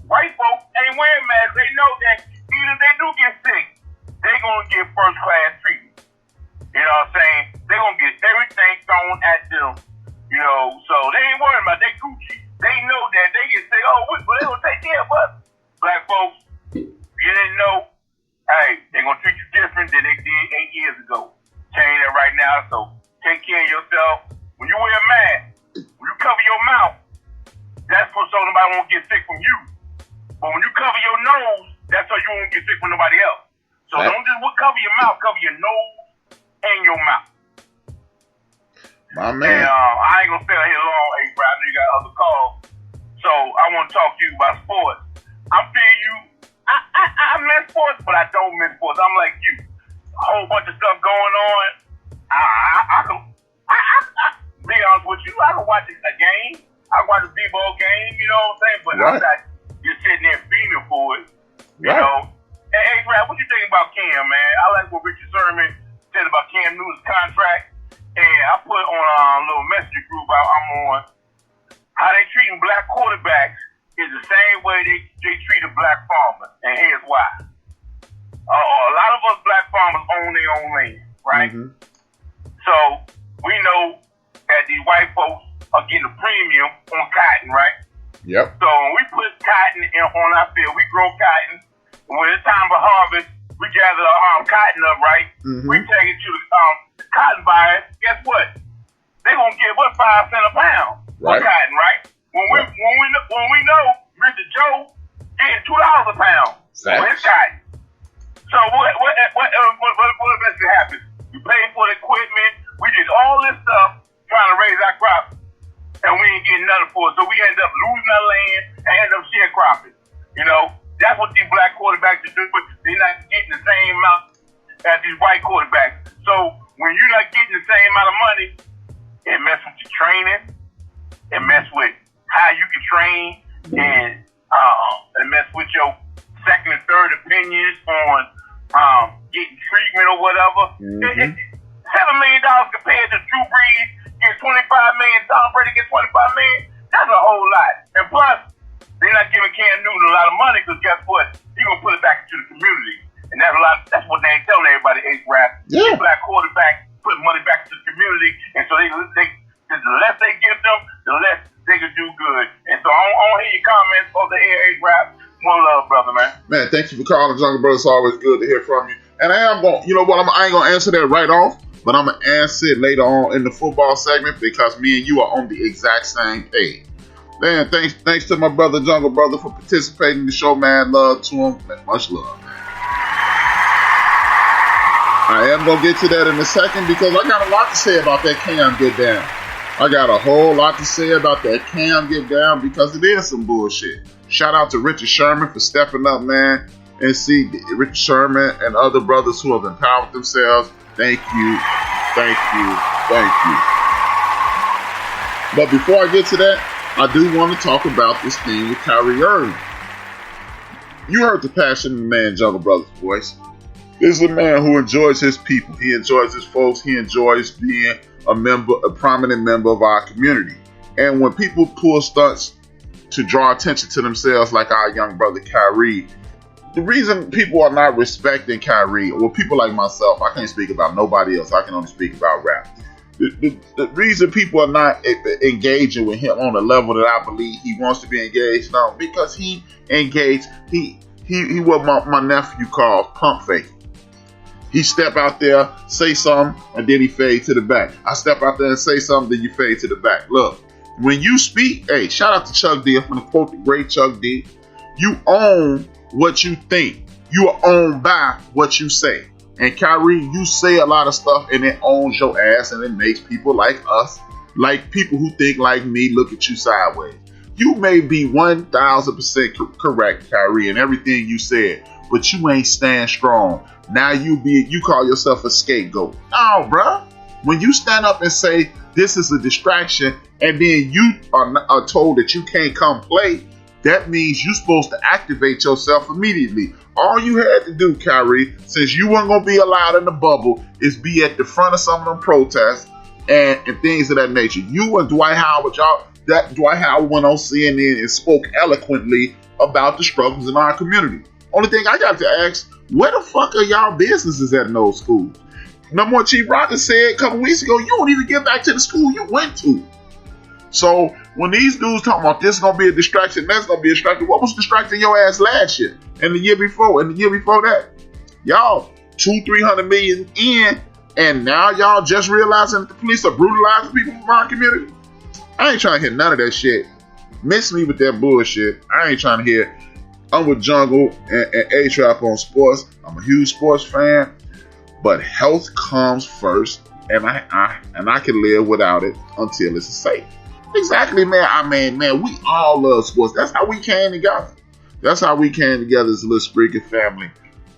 white folks ain't wearing masks. They know that even if they do get sick, they gonna get first class treatment. You know what I'm saying? They gonna get everything thrown at them. You know, so they ain't worried about they Gucci. They know that they can say, oh, well, they gonna take care of us. Black folks, you didn't know, hey, they gonna treat you different than they did 8 years ago. Change that right now, so take care of yourself. When you wear a mask, when you cover your mouth, that's so nobody won't get sick from you. But when you cover your nose, that's so you won't get sick from nobody else. So don't just cover your mouth, cover your nose and your mouth. My man. And I ain't gonna stay out here long, hey, bro. I know you got other calls. So I want to talk to you about sports. I'm feeling you. I miss sports, but I don't miss sports. I'm like you. A whole bunch of stuff going on. I can be honest with you. I can watch a game. I can watch a b-ball game. You know what I'm saying? But I'm not just sitting there feeding for it. You know. Hey, Brad, what you think about Cam, man? I like what Richard Sherman said about Cam Newton's contract. And I put on a little message group I'm on. How they treating black quarterbacks is the same way they treat a black farmer. And here's why. A lot of us black farmers own their own land, right? Mm-hmm. So we know that these white folks are getting a premium on cotton, right? Yep. So when we put cotton on our field, we grow cotton. When it's time for harvest, we gather cotton up, right? Mm-hmm. We take it to the cotton buyers. Guess what? They gonna give us 5 cents a pound for cotton, right? When we know Mr. Joe getting $2 a pound for his cotton. So what eventually happens? We pay for the equipment. We did all this stuff trying to raise our crops, and we ain't getting nothing for it. So we end up losing our land and end up sharecropping. You know, that's what these black quarterbacks are doing. They're not getting the same amount as these white quarterbacks. So when you're not getting the same amount of money, it messes with your training. It messes with how you can train, and it messes with your second and third opinions on getting treatment or whatever. Mm-hmm. $7 million compared to Drew Brees getting $25 million, Tom Brady gets $25 million. That's a whole lot. And plus, they're not giving Cam Newton a lot of money because guess what? He's gonna put it back into the community, and that's a lot. That's what they ain't telling everybody. Rap, black quarterback put money back into the community, and so the less they give them, the less they can do good. And so I want to hear your comments on the air, Rap. One love, brother, man. Man, thank you for calling, Jungle Brother. It's always good to hear from you. And I am going, you know what, I ain't going to answer that right off, but I'm going to answer it later on in the football segment because me and you are on the exact same page. Man, thanks to my brother, Jungle Brother, for participating in the show, man. Love to him. Man, much love. I am going to get to that in a second because I got a lot to say about that Cam get down. I got a whole lot to say about that Cam get down because it is some bullshit. Shout out to Richard Sherman for stepping up, man. And see Richard Sherman and other brothers who have empowered themselves. Thank you. Thank you. Thank you. But before I get to that, I do want to talk about this thing with Kyrie Irving. You heard the passion of the man, Jungle Brother's voice. This is a man who enjoys his people. He enjoys his folks. He enjoys being a prominent member of our community. And when people pull stunts to draw attention to themselves like our young brother Kyrie, the reason people are not respecting Kyrie, well, people like myself, I can't speak about nobody else. I can only speak about rap. The reason people are not engaging with him on the level that I believe he wants to be engaged on, because he engaged, he what my nephew calls pump fake. He step out there, say something, and then he fade to the back. I step out there and say something, then you fade to the back. Look, when you speak, hey, shout out to Chuck D. I'm going to quote the great Chuck D. You own what you think. You are owned by what you say. And Kyrie, you say a lot of stuff and it owns your ass, and it makes people like us, like people who think like me, look at you sideways. You may be 1,000% correct, Kyrie, in everything you said, but you ain't stand strong. Now you call yourself a scapegoat. No, bruh. When you stand up and say this is a distraction, and then you are told that you can't come play, that means you're supposed to activate yourself immediately. All you had to do, Kyrie, since you weren't going to be allowed in the bubble, is be at the front of some of them protests and things of that nature. You and Dwight Howard, Dwight Howard went on CNN and spoke eloquently about the struggles in our community. Only thing I got to ask, where the fuck are y'all businesses at in those schools? Number one, Chief Rocker said a couple weeks ago, you don't even get back to the school you went to. So when these dudes talking about this is going to be a distraction, that's going to be a distraction, what was distracting your ass last year and the year before and the year before that? Y'all 200-300 million in, and now y'all just realizing that the police are brutalizing people from our community? I ain't trying to hear none of that shit. Miss me with that bullshit. I ain't trying to hear. I'm with Jungle and A-Trap on sports. I'm a huge sports fan, but health comes first, and I can live without it until it's safe. Exactly, man. I mean, man, we all love sports. That's how we came together. That's how we came together as a little Spreaker family.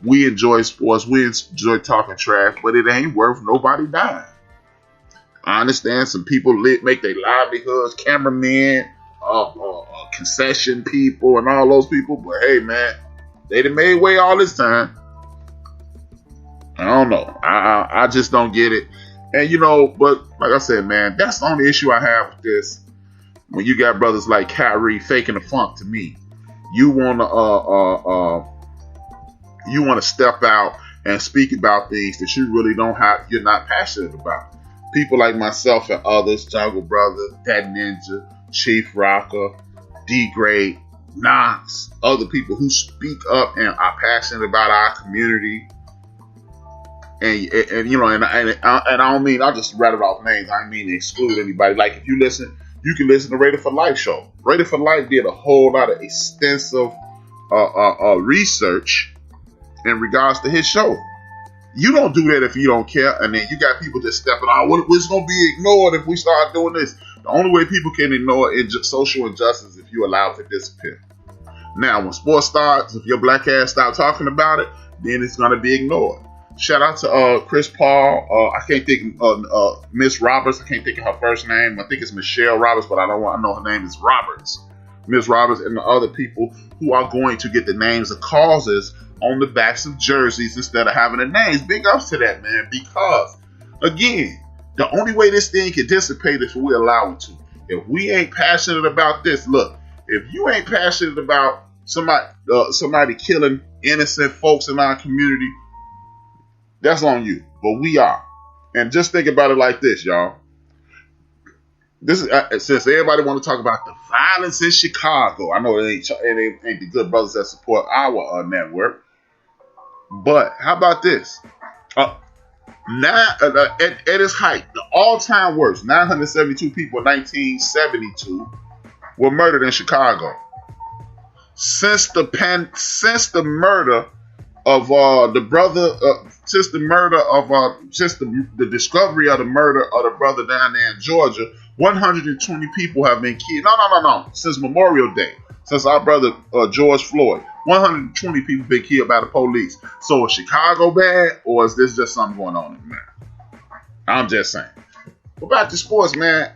We enjoy sports. We enjoy talking trash, but it ain't worth nobody dying. I understand some people make their livelihoods, cameramen, concession people, and all those people. But hey, man, they done made way all this time. I don't know. I just don't get it. And but like I said, man, that's the only issue I have with this. When you got brothers like Kyrie faking the funk to me, you wanna step out and speak about things that you really you're not passionate about. People like myself and others, Jungle Brother, That Ninja, Chief Rocker, D-Grade, Knox, other people who speak up and are passionate about our community. And I don't mean, I'll just rattle off names. I don't mean to exclude anybody. Like if you listen, you can listen to Rated for Life show. Rated for Life did a whole lot of extensive research in regards to his show. You don't do that if you don't care, and then you got people just stepping out. What's going to be ignored if we start doing this? The only way people can ignore social injustice if you allow it to disappear. Now, when sports starts, if your black ass start talking about it, then it's going to be ignored. Shout out to Chris Paul. I can't think of Miss Roberts. I can't think of her first name. I think it's Michelle Roberts, but I know her name is Roberts. Miss Roberts and the other people who are going to get the names of causes on the backs of jerseys instead of having the names. Big ups to that, man, because again, the only way this thing can dissipate is if we allow it to. If we ain't passionate about this, look, if you ain't passionate about somebody killing innocent folks in our community, that's on you. But we are. And just think about it like this, y'all. This is since everybody want to talk about the violence in Chicago. I know it ain't the good brothers that support our network. But how about this? Now, at its height, the all-time worst, 972 people in 1972 were murdered in Chicago. Since the murder of the discovery of the murder of the brother down there in Georgia, 120 people have been killed. No. Since Memorial Day, since our brother George Floyd, 120 people been killed by the police. So is Chicago bad, or is this just something going on in there? I'm just saying. But back to sports, man.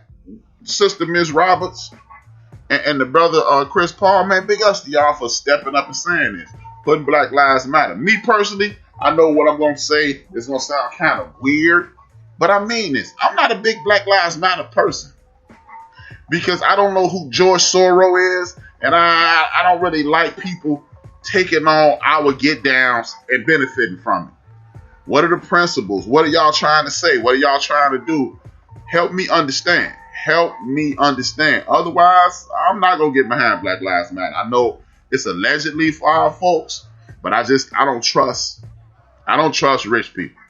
Sister Miss Roberts and the brother Chris Paul, man, big ups to y'all for stepping up and saying this, putting Black Lives Matter. Me personally, I know what I'm going to say is going to sound kind of weird, but I mean this. I'm not a big Black Lives Matter person because I don't know who George Soros is, and I don't really like people taking on our get downs and benefiting from it. What are the principles? What are y'all trying to say? What are y'all trying to do? Help me understand. Otherwise, I'm not going to get behind Black Lives Matter. I know it's allegedly for our folks, but I don't trust rich people.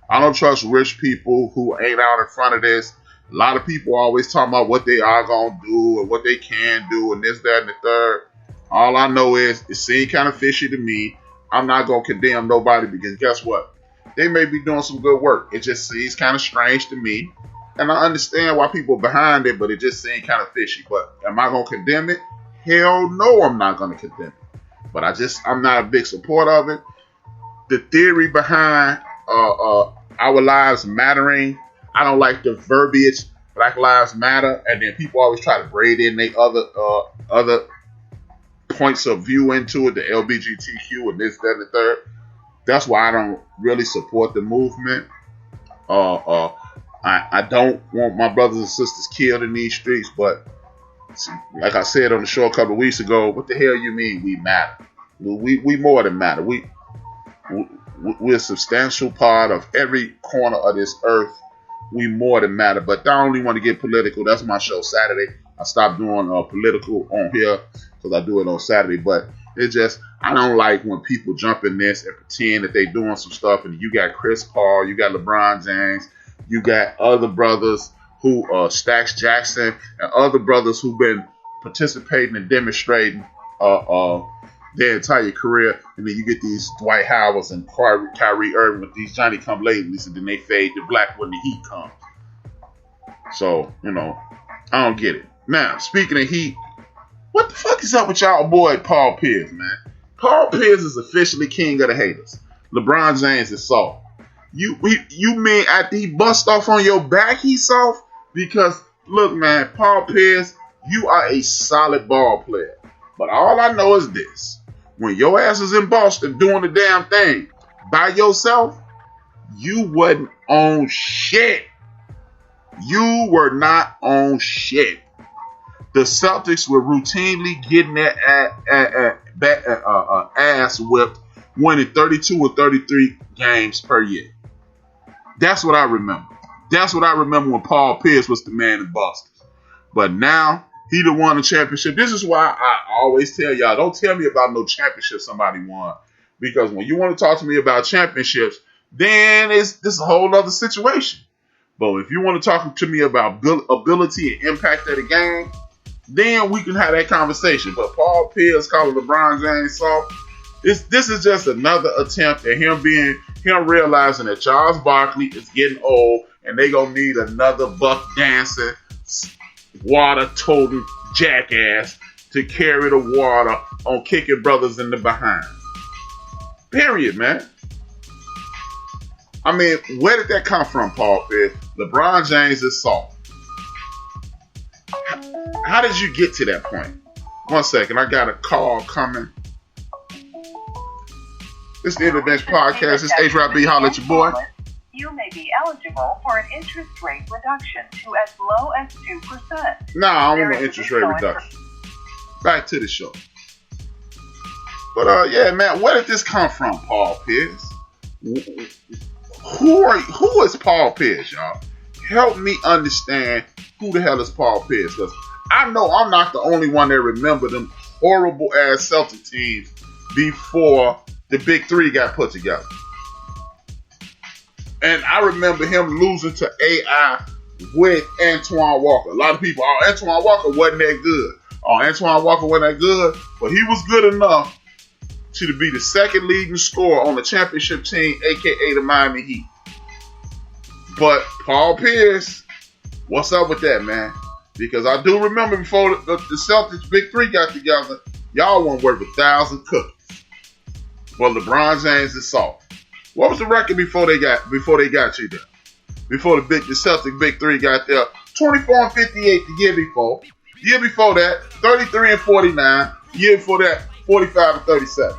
I don't trust rich people who ain't out in front of this. A lot of people always talking about what they are going to do and what they can do and this, that, and the third. All I know is it seemed kind of fishy to me. I'm not going to condemn nobody because guess what? They may be doing some good work. It just seems kind of strange to me. And I understand why people are behind it, but it just seemed kind of fishy. But am I going to condemn it? Hell no, I'm not going to condemn it. But I'm not a big supporter of it. The theory behind our lives mattering, I don't like the verbiage, Black Lives Matter, and then people always try to braid in their other points of view into it, the LGBTQ and this, that, and the third. That's why I don't really support the movement. I don't want my brothers and sisters killed in these streets, but Like I said on the show a couple of weeks ago, what the hell you mean we matter? We more than matter. We're a substantial part of every corner of this earth. We more than matter. But I only want to get political. That's my show Saturday. I stopped doing political on here because I do it on Saturday. But it's just, I don't like when people jump in this and pretend that they doing some stuff. And you got Chris Paul, you got LeBron James, you got other brothers who Stax Jackson and other brothers who've been participating and demonstrating their entire career, and then you get these Dwight Howards and Kyrie Irving with these Johnny come latelys, and then they fade to black when the heat comes. So, I don't get it. Now, speaking of heat, what the fuck is up with y'all boy Paul Pierce, man? Paul Pierce is officially king of the haters. LeBron James is soft. You mean after he bust off on your back, he's soft? Because, look, man, Paul Pierce, you are a solid ball player. But all I know is this. When your ass is in Boston doing the damn thing by yourself, you wasn't on shit. You were not on shit. The Celtics were routinely getting their ass whipped, winning 32 or 33 games per year. That's what I remember. That's what I remember when Paul Pierce was the man in Boston. But now, he done won the championship. This is why I always tell y'all, don't tell me about no championship somebody won. Because when you want to talk to me about championships, then this is a whole other situation. But if you want to talk to me about ability and impact of the game, then we can have that conversation. But Paul Pierce calling LeBron James soft, this is just another attempt at him realizing that Charles Barkley is getting old and they gonna need another buck dancing, water-toting jackass to carry the water on kicking brothers in the behind. Period, man. I mean, where did that come from, Paul Pierce? LeBron James is soft. How did you get to that point? 1 second, I got a call coming. This is the TEODB Podcast. This is H-Rob-B. Holla at your boy. You may be eligible for an interest rate reduction to as low as 2%. Nah, I don't want an interest rate reduction. Back to the show. But yeah, man, where did this come from, Paul Pierce? Who is Paul Pierce, y'all? Help me understand who the hell is Paul Pierce, because I know I'm not the only one that remember them horrible ass Celtic teams before the Big Three got put together. And I remember him losing to AI with Antoine Walker. A lot of people, Antoine Walker wasn't that good. Antoine Walker wasn't that good, but he was good enough to be the second leading scorer on the championship team, a.k.a. the Miami Heat. But Paul Pierce, what's up with that, man? Because I do remember before the Celtics Big Three got together, y'all weren't worth 1,000 cookies. Well, LeBron James is soft. What was the record before they got you there? Before the Celtic Big Three got there, 24-58 the year before. Year before that, 33-49. Year before that, 45-37.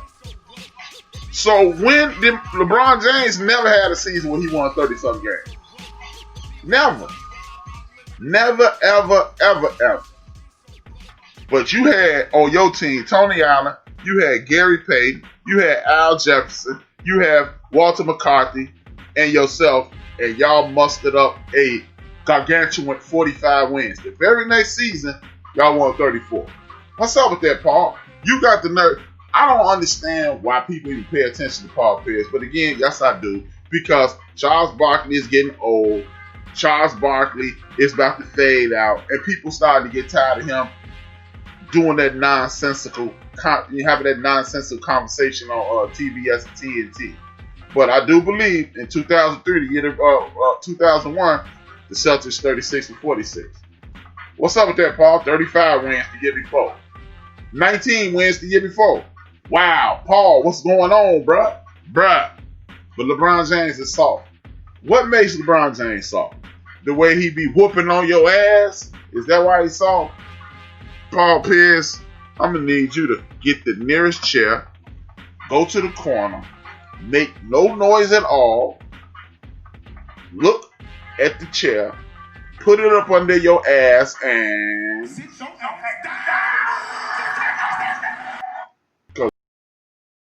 So when did LeBron James never had a season when he won 30-something games? Never. Never, ever, ever, ever. But you had on your team Tony Allen, you had Gary Payton, you had Al Jefferson, you have Walter McCarthy, and yourself, and y'all mustered up a gargantuan 45 wins. The very next season, y'all won 34. What's up with that, Paul? You got the nerve. I don't understand why people even pay attention to Paul Pierce, but again, yes, I do, because Charles Barkley is getting old. Charles Barkley is about to fade out, and people starting to get tired of him doing that nonsensical, having that nonsensical conversation on TBS and TNT. But I do believe in 2003, the year of 2001, the Celtics 36-46. What's up with that, Paul? 35 wins the year before. 19 wins the year before. Wow, Paul, what's going on, bruh? But LeBron James is soft. What makes LeBron James soft? The way he be whooping on your ass? Is that why he's soft? Paul Pierce, I'm going to need you to get the nearest chair, go to the corner, make no noise at all, look at the chair, put it up under your ass and... Sit your ass down.